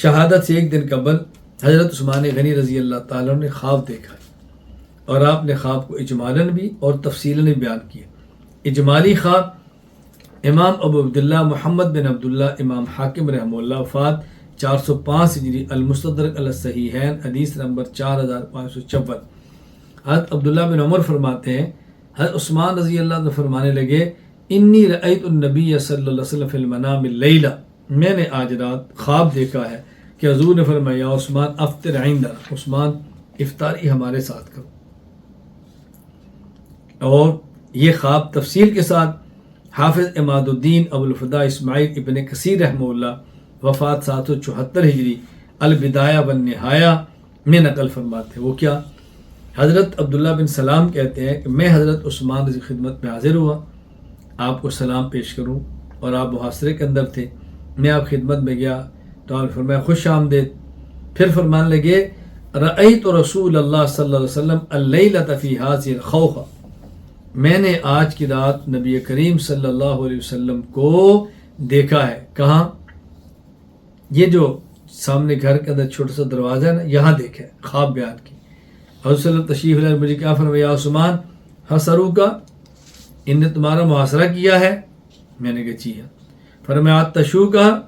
شہادت سے ایک دن قبل حضرت عثمان غنی رضی اللہ تعالیٰ نے خواب دیکھا اور آپ نے خواب کو اجمالاً بھی اور تفصیلاً بھی بیان کیا۔ اجمالی خواب امام ابو عبداللہ محمد بن عبداللہ امام حاکم رحمہ اللہ وفات 405 ہجری المستدرک علی الصحیحین حدیث نمبر 4556۔ حضرت عبداللہ بن عمر فرماتے ہیں حضرت عثمان رضی اللہ عنہ فرمانے لگے انی رأیت النبی صلی اللہ علیہ وسلم فی المنام اللیلہ، میں نے آج رات خواب دیکھا ہے کہ حضور نے فرمایا یا عثمان افطر عندنا، عثمان افطاری ہمارے ساتھ کرو۔ اور یہ خواب تفصیل کے ساتھ حافظ عماد الدین ابو الفدا اسماعیل ابن کثیر رحمہ اللہ وفات 774 ہجری البدایہ والنہایہ میں نقل فرماتے ہیں۔ وہ کیا؟ حضرت عبداللہ بن سلام کہتے ہیں کہ میں حضرت عثمان کی خدمت میں حاضر ہوا، آپ کو سلام پیش کروں، اور آپ محاصرے کے اندر تھے۔ میں آپ خدمت میں گیا تو آپ نے فرمایا خوش آمدید۔ پھر فرمانے لگے رأیت رسول اللہ صلی اللہ علیہ وسلم اللیلۃ فی ھذہ الخوخہ، میں نے آج کی رات نبی کریم صلی اللہ علیہ وسلم کو دیکھا ہے۔ کہاں؟ یہ جو سامنے گھر کے اندر چھوٹا سا دروازہ ہے نا، یہاں دیکھا ہے، خواب بیان کی۔ حضرت صلی اللہ علیہ وسلم تشریف لائے، مجھے کیا فرمایا یا عثمان حسروکا، ان نے تمہارا محاصرہ کیا ہے؟ میں نے کہا جی ہاں۔ فرمایا تشوکا،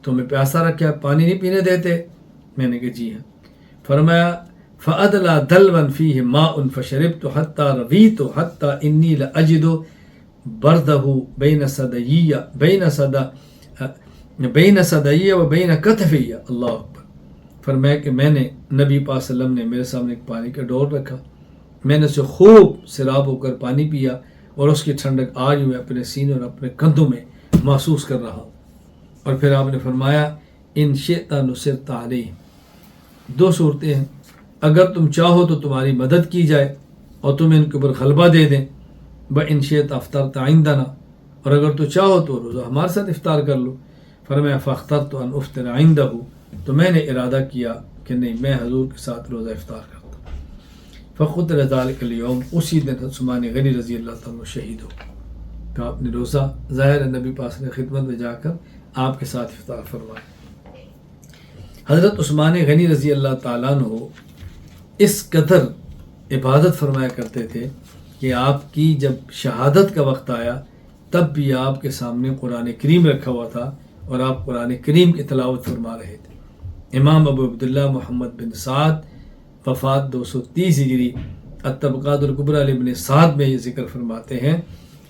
تمہیں پیاسا رکھا، پانی نہیں پینے دیتے؟ میں نے کہا جی ہاں۔ فرمایا فأدلى دلوا فيه ماء فشربت حتى رضيت حتى إني لأجد برده بين صدي وبين كتفي۔ اللہ اکبر۔ فرمایا کہ میں نے نبی پاک صلی اللہ علیہ وسلم نے میرے سامنے ایک پانی کا ڈور رکھا، میں نے اسے خوب سیراب ہو کر پانی پیا، اور اس کی ٹھنڈک آج میں اپنے سینے اور اپنے کندھوں میں محسوس کر رہا ہوں۔ اور پھر آپ نے فرمایا ان شئت نصرت علیہم، دو صورتیں ہیں، اگر تم چاہو تو تمہاری مدد کی جائے اور تم ان کے اوپر غلبہ دے دیں، بَإِن شئت افطرت عندنا، اور اگر تو چاہو تو روزہ ہمارے ساتھ افطار کر لو۔ فرمایا فاخترت ان افطر عنده، تو میں نے ارادہ کیا کہ نہیں، میں حضور کے ساتھ روزہ افطار کرتا ہوں۔ فقتل ذلك اليوم، اسی دن عثمان غنی رضی اللہ تعالیٰ شہید ہو۔ تو آپ نے روزہ ظاہر نبی پاک نے خدمت میں جا کر آپ کے ساتھ افطار فرمایا۔ حضرت عثمان غنی رضی اللہ تعالیٰ عنہ اس قدر عبادت فرمایا کرتے تھے کہ آپ کی جب شہادت کا وقت آیا تب بھی آپ کے سامنے قرآن کریم رکھا ہوا تھا اور آپ قرآن کریم کی تلاوت فرما رہے تھے۔ امام ابو عبداللہ محمد بن سعد وفات 230 ہجری الطبقات الکبریٰ لابن سعد میں یہ ذکر فرماتے ہیں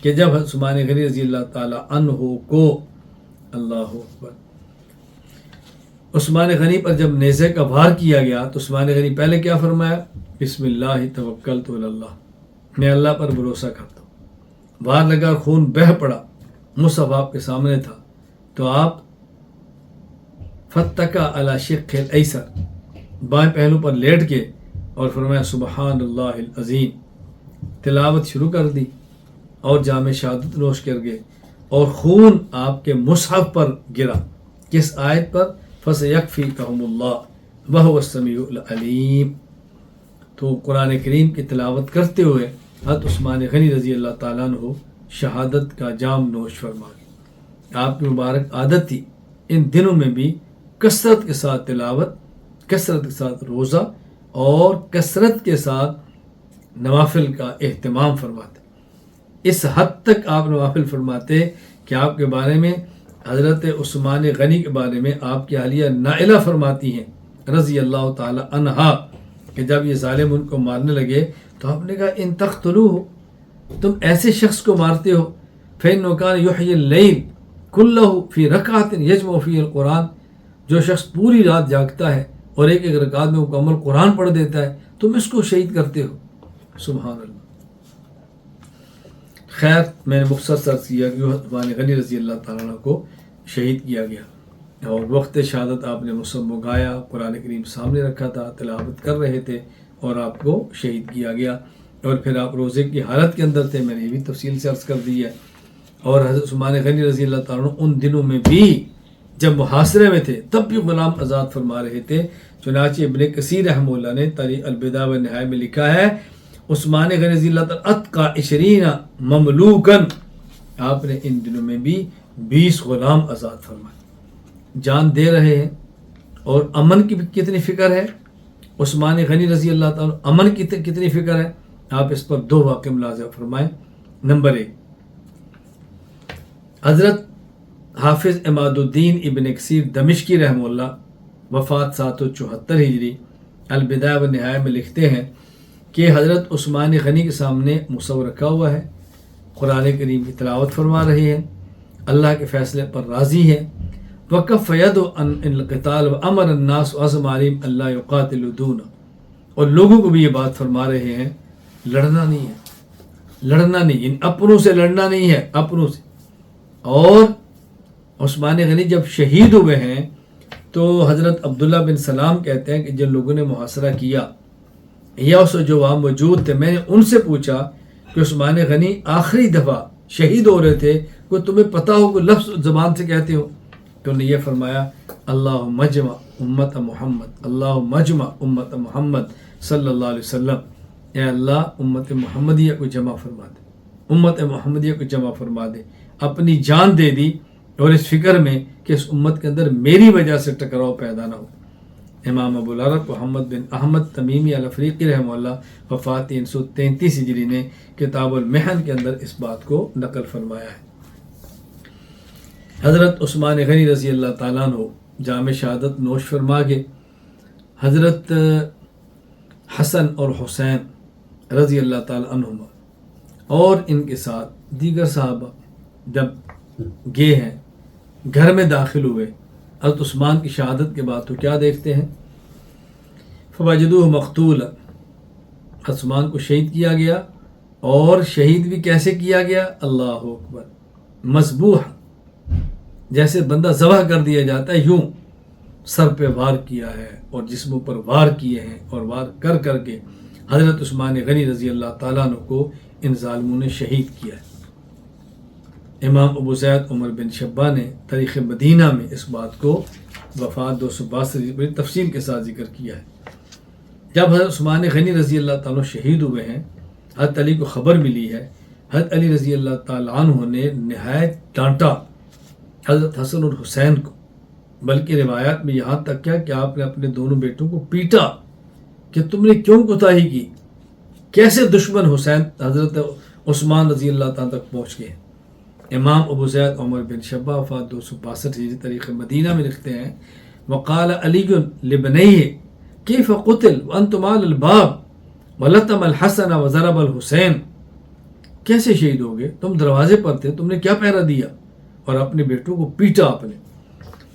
کہ جب عثمان غنی رضی اللہ تعالیٰ عنہ کو، اللہ اکبر، عثمان غنی پر جب نیزے کا وار کیا گیا تو عثمان غنی پہلے کیا فرمایا؟ بسم اللہ توکلت علی اللہ، میں اللہ پر بھروسہ کرتا ہوں۔ وار لگا، خون بہہ پڑا، مصحف آپ کے سامنے تھا، تو آپ فتکا علی شق الایسر، بائیں پہلو پر لیٹ کے اور فرمایا سبحان اللہ العظیم، تلاوت شروع کر دی اور جام شہادت نوش کر گئے، اور خون آپ کے مصحف پر گرا۔ کس آیت پر؟ فَسَيَكْفِيكَهُمُ اللَّهُ وَهُوَ السَّمِيعُ الْعَلِيمُ۔ تو قرآن کریم کی تلاوت کرتے ہوئے حضرت عثمان غنی رضی اللہ تعالیٰ عنہ شہادت کا جام نوش فرما گئے۔ آپ کی مبارک عادت تھی ان دنوں میں بھی کثرت کے ساتھ تلاوت، کثرت کے ساتھ روزہ اور کثرت کے ساتھ نوافل کا اہتمام فرماتے۔ اس حد تک آپ نوافل فرماتے کہ آپ کے بارے میں حضرت عثمان غنی کے بارے میں آپ کی اہلیہ نائلہ فرماتی ہیں رضی اللہ تعالی عنہا کہ جب یہ ظالم ان کو مارنے لگے تو آپ نے کہا ان تقتلوہ، تم ایسے شخص کو مارتے ہو، فإنه كان يحيي الليل كله في ركعة يجمع فيه القرآن، جو شخص پوری رات جاگتا ہے اور ایک ایک رکعت میں مکمل قرآن پڑھ دیتا ہے، تم اس کو شہید کرتے ہو۔ سبحان اللہ۔ خیر، میں نے مختصر کیا کہ عثمان غنی رضی اللہ تعالیٰ عنہ کو شہید کیا گیا، اور وقت شہادت آپ نے مصحف گایا، قرآن کریم سامنے رکھا تھا، تلاوت کر رہے تھے، اور آپ کو شہید کیا گیا۔ اور پھر آپ روزے کی حالت کے اندر تھے، میں نے یہ بھی تفصیل سے عرض کر دی ہے۔ اور حضرت عثمان غنی رضی اللہ تعالیٰ عنہ ان دنوں میں بھی جب محاصرے میں تھے تب بھی غلام آزاد فرما رہے تھے۔ چنانچہ ابن کثیر رحمہ اللہ نے تاریخ البدایہ والنہایہ میں لکھا ہے عثمان غنی رضی اللہ تعالیٰ اتقى 20 مملوکن، آپ نے ان دنوں میں بھی 20 غلام آزاد فرمائے۔ جان دے رہے ہیں اور امن کی بھی کتنی فکر ہے عثمان غنی رضی اللہ تعالیٰ، امن کی کتنی فکر ہے، آپ اس پر 2 واقعہ ملاحظہ فرمائیں۔ نمبر 1، حضرت حافظ عماد الدین ابن کثیر دمشقی رحمہ اللہ وفات 774 ہجری البدایہ و نہایہ میں لکھتے ہیں کہ حضرت عثمان غنی کے سامنے مصور رکھا ہوا ہے، قرآن کریم کی تلاوت فرما رہے ہیں، اللہ کے فیصلے پر راضی ہیں، وَكَفَّ يَدُ عَنِ الْقِتَالِ وَأَمَرَ النَّاسُ وَعَزَمَ عَلَيْهِمْ أَلَّا يُقَاتِلُوا دُونَ، اور لوگوں کو بھی یہ بات فرما رہے ہیں لڑنا نہیں ہے، لڑنا نہیں، ان اپنوں سے لڑنا نہیں ہے، اپنوں سے۔ اور عثمان غنی جب شہید ہوئے ہیں تو حضرت عبداللہ بن سلام کہتے ہیں کہ جن لوگوں نے محاصرہ کیا یا اس جو وہاں موجود تھے، میں نے ان سے پوچھا کہ عثمان غنی آخری دفعہ شہید ہو رہے تھے، کوئی تمہیں پتہ ہو، کوئی لفظ زبان سے کہتے ہو؟ تو انہوں نے یہ فرمایا اللہم اجمع امت محمد، اللہم اجمع امت محمد صلی اللہ علیہ وسلم، اے اللہ امت محمدیہ کو جمع فرما دے، امت محمدیہ کو جمع فرما دے۔ اپنی جان دے دی اور اس فکر میں کہ اس امت کے اندر میری وجہ سے ٹکراؤ پیدا نہ ہو۔ امام ابو العرب محمد بن احمد تمیمی الافریقی رحمہ اللہ وفات 333 ہجری نے کتاب المحن کے اندر اس بات کو نقل فرمایا ہے۔ حضرت عثمان غنی رضی اللہ تعالیٰ عنہ جام شہادت نوش فرما کے حضرت حسن اور حسین رضی اللہ تعالیٰ عنہما اور ان کے ساتھ دیگر صحابہ جب گئے ہیں، گھر میں داخل ہوئے، حضرت عثمان کی شہادت کے بعد تو کیا دیکھتے ہیں؟ فوجدوہ مقتولا، عثمان کو شہید کیا گیا، اور شہید بھی کیسے کیا گیا؟ اللہ اکبر، مذبوح، جیسے بندہ ذبح کر دیا جاتا ہے یوں سر پہ وار کیا ہے اور جسموں پر وار کیے ہیں، اور وار کر کر کے حضرت عثمان غنی رضی اللہ تعالیٰ عنہ کو ان ظالموں نے شہید کیا ہے۔ امام ابو زید عمر بن شبہ نے تاریخ مدینہ میں اس بات کو وفات 262 بڑی تفصیل کے ساتھ ذکر کیا ہے۔ جب حضرت عثمان غنی رضی اللہ تعالیٰ شہید ہوئے ہیں، حضرت علی کو خبر ملی ہے، حضرت علی رضی اللہ تعالیٰ عنہ نے نہایت ڈانٹا حضرت حسن اور حسین کو، بلکہ روایات میں یہاں تک کیا کہ آپ نے اپنے دونوں بیٹوں کو پیٹا کہ تم نے کیوں کوتاہی کی، کیسے دشمن حسین حضرت عثمان رضی اللہ تعالیٰ تک پہنچ گئے۔ امام ابو زید عمر بن شبہ وفات 262 ہجری تاریخ مدینہ میں لکھتے ہیں وقال علی لبنیہ کیف قتل وانتم علی الباب ولطم الحسن وضرب الحسین، کیسے شہید ہو گئے؟ تم دروازے پر تھے، تم نے کیا پہرا دیا اور اپنے بیٹوں کو پیٹا آپ نے۔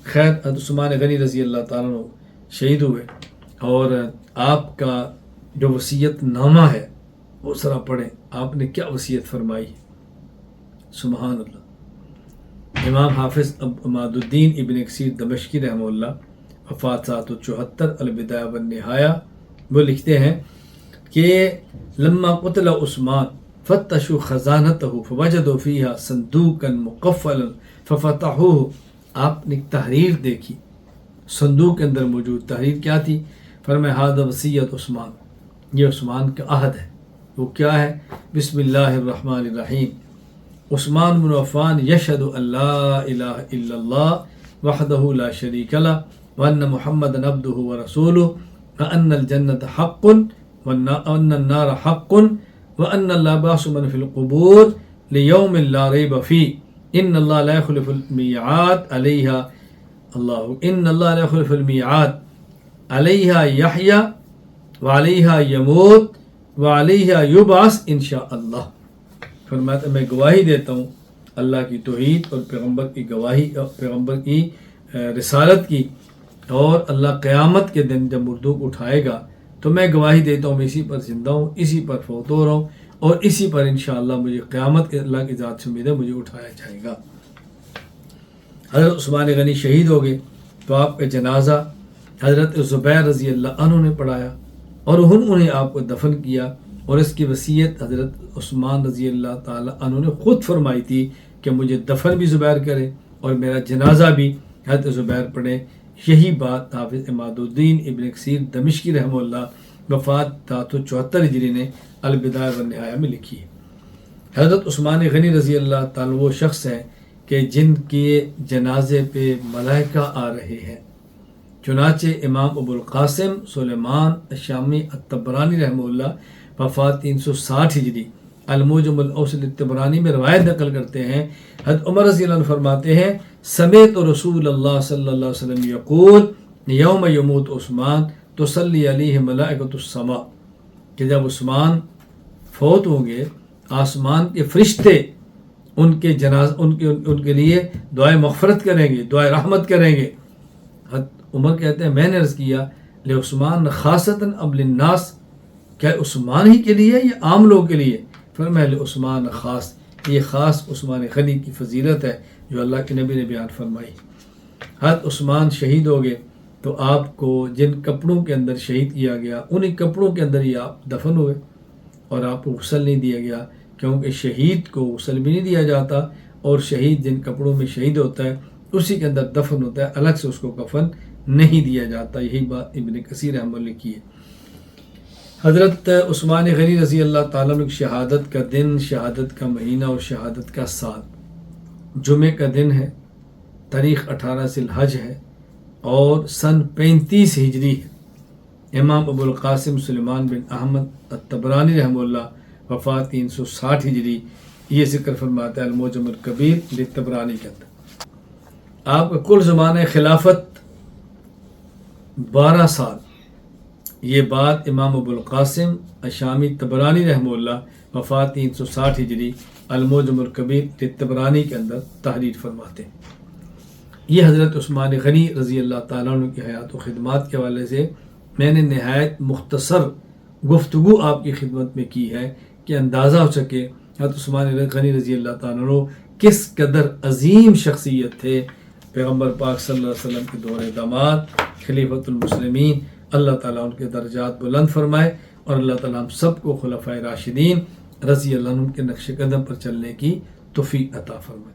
خیر، حضرت عثمان غنی رضی اللہ تعالیٰ عنہ شہید ہوئے، اور آپ کا جو وصیت نامہ ہے وہ ذرا پڑھیں، آپ نے کیا وصیت فرمائی، سبحان اللہ۔ امام حافظ عماد الدین ابن کثیر دمشقی رحمہ اللہ وفات 774 البدایہ والنہایہ وہ لکھتے ہیں کہ لما قتل عثمان فتشوا خزانتہ فوجدوا فیہا صندوقا مقفلا ففتحوہ، آپ نے تحریر دیکھی، صندوق کے اندر موجود تحریر کیا تھی؟ فرمایا ھذا وصیت عثمان، یہ عثمان کا عہد ہے۔ وہ کیا ہے؟ بسم اللہ الرحمن الرحیم، عثمان بن عفان یشہد ان لا الہ الا اللہ وحدہ لا شریک لہ وان محمدا عبدہ ورسولہ وان الجنۃ حق وان النار حق وان اللہ باعث من فی القبور لیوم لا ریب فیہ ان اللہ لا یخلف المیعاد علیہا ان اللہ لا یخلف المیعاد علیہا یحیی وعلیہا یموت وعلیہا یبعث انشاء اللہ۔ فرماتا میں گواہی دیتا ہوں اللہ کی توحید اور پیغمبر کی گواہی، پیغمبر کی رسالت کی، اور اللہ قیامت کے دن جب مردوں کو اٹھائے گا تو میں گواہی دیتا ہوں میں اسی پر زندہ ہوں، اسی پر فوت ہو رہا ہوں، اور اسی پر انشاءاللہ مجھے قیامت کے اللہ کی ذات سے امید ہے مجھے اٹھایا جائے گا۔ حضرت عثمان غنی شہید ہو گئے تو آپ کا جنازہ حضرت زبیر رضی اللہ عنہ نے پڑھایا، اور انہوں نے آپ کو دفن کیا، اور اس کی وصیت حضرت عثمان رضی اللہ تعالی عنہ نے خود فرمائی تھی کہ مجھے دفن بھی زبیر کرے اور میرا جنازہ بھی حضرت زبیر پڑھے۔ یہی بات حافظ عماد الدین ابن کثیر دمشقی رحمہ اللہ وفات 774 ہجری نے البدایہ والنہایہ میں لکھی ہے۔ حضرت عثمان غنی رضی اللہ تعالیٰ وہ شخص ہیں کہ جن کے جنازے پہ ملائکہ آ رہے ہیں، چنانچہ امام ابو القاسم سلیمان الشامی الطبرانی رحمہ اللہ وفات 360 ہجری الموجم الاوسط الطبرانی میں روایت نقل کرتے ہیں، حضرت عمر رضی اللہ عنہ فرماتے ہیں سمعت رسول اللہ صلی اللہ علیہ وسلم یقول یوم یموت عثمان تصلی علیہ ملائکۃ السماء، کہ جب عثمان فوت ہوں گے آسمان کے فرشتے ان کے لیے دعائے مغفرت کریں گے، دعائے رحمت کریں گے۔ حضرت عمر کہتے ہیں میں نے عرض کیا لعثمان خاصتاً ام للناس، کیا عثمان ہی کے لیے یا عام لوگوں کے لیے؟ فرمایا لعثمان خاص، یہ خاص عثمان غنی کی فضیلت ہے جو اللہ کے نبی نے بیان فرمائی۔ حضرت عثمان شہید ہو گئے تو آپ کو جن کپڑوں کے اندر شہید کیا گیا انہی کپڑوں کے اندر ہی آپ دفن ہوئے، اور آپ کو غسل نہیں دیا گیا، کیونکہ شہید کو غسل بھی نہیں دیا جاتا، اور شہید جن کپڑوں میں شہید ہوتا ہے اسی کے اندر دفن ہوتا ہے، الگ سے اس کو کفن نہیں دیا جاتا۔ یہی بات ابن کثیر رحمہ اللہ کی ہے۔ حضرت عثمان غنی رضی اللہ تعالیٰ عنہ کی شہادت کا دن، شہادت کا مہینہ اور شہادت کا سال جمعے کا دن ہے، تاریخ 18 ذی الحج ہے اور سن 35 ہجری ہے۔ امام ابو القاسم سلیمان بن احمد الطبرانی رحمہ اللہ وفات 360 ہجری یہ ذکر فرماتا ہے الموجم الکبیر للطبرانی کے اندر۔ آپ کا کل زمانہ خلافت 12 سال، یہ بات امام ابو القاسم الشامی طبرانی رحمہ اللہ وفات 360 ہجری الموجم الکبیر للطبرانی کے اندر تحریر فرماتے ہیں۔ یہ حضرت عثمان غنی رضی اللہ تعالیٰ عنہ کی حیات و خدمات کے حوالے سے میں نے نہایت مختصر گفتگو آپ کی خدمت میں کی ہے کہ اندازہ ہو سکے حضرت عثمان غنی رضی اللہ تعالیٰ عنہ کس قدر عظیم شخصیت تھے، پیغمبر پاک صلی اللہ علیہ وسلم کے دور داماد، خلیفۃ المسلمین۔ اللہ تعالیٰ ان کے درجات بلند فرمائے، اور اللہ تعالیٰ ہم سب کو خلفائے راشدین رضی اللہ عنہ کے نقش قدم پر چلنے کی توفیق عطا فرمائے۔